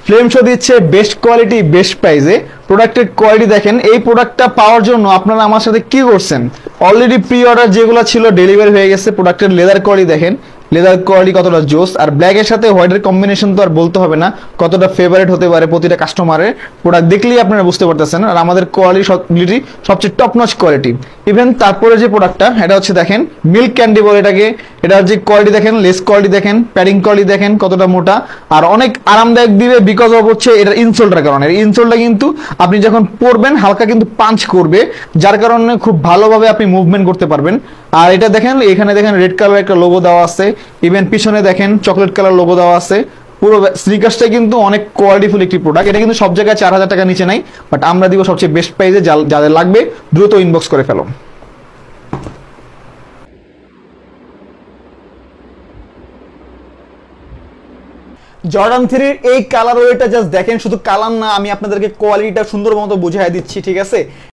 Flame show দিচ্ছে best quality best প্রাইসে। প্রোডাক্টের কোয়ালিটি দেখেন, এই প্রোডাক্টটা পাওয়ার জন্য আপনারা আমার সাথে কি করছেন, অলরেডি প্রি অর্ডার যেগুলো ছিল ডেলিভারি হয়ে গেছে। প্রোডাক্টের লেদার কোয়ালিটি দেখেন, লেদার কোয়ালিটি কতটা জোস, আর ব্ল্যাকের সাথে হোয়াইটের কম্বিনেশন তো আর বলতে হবে না কতটা ফেভারিট হতে পারে প্রতিটা কাস্টমারের। প্রোডাক্ট দেখলেই আপনারা বুঝতে পারতেছেন। আর আমাদের কোয়ালিটি সবচেয়ে টপ নচ কোয়ালিটি। ইভেন তারপরে যে প্রোডাক্টটা এটা হচ্ছে দেখেন মিল্ক ক্যান্ডি বলে এটাকে, এটার যে কোয়ালিটি দেখেন, লেস কোয়ালিটি দেখেন, প্যাডিং কোয়ালিটি দেখেন কতটা মোটা, আর অনেক আরামদায়ক দিবে বিকজ অফ হচ্ছে এটার ইনসোলটার কারণে। এই ইনসোলটা কিন্তু আপনি যখন পরবেন হালকা কিন্তু পাঞ্চ করবে, যার কারণে খুব ভালোভাবে আপনি মুভমেন্ট করতে পারবেন। আর এটা দেখেন, এখানে দেখেন রেড কালার একটা লোগো দেওয়া আছে, ইভেন পিছনে দেখেন চকলেট কালার লোগো দেওয়া আছে। পুরো স্নিকার্সটা কিন্তু অনেক কোয়ালিটিফুল একটি প্রোডাক্ট। এটা কিন্তু সব জায়গায় 4000 টাকা নিচে নাই, বাট আমরা দিব সবচেয়ে বেস্ট প্রাইসে। যাদের লাগবে দ্রুত ইনবক্স করে ফেলো। জর্ডান 3 এই কালার ওয়েটা জাস্ট দেখেন, শুধু কালার না, আমি আপনাদেরকে কোয়ালিটিটা সুন্দর মতো বুঝাই দিচ্ছি, ঠিক আছে।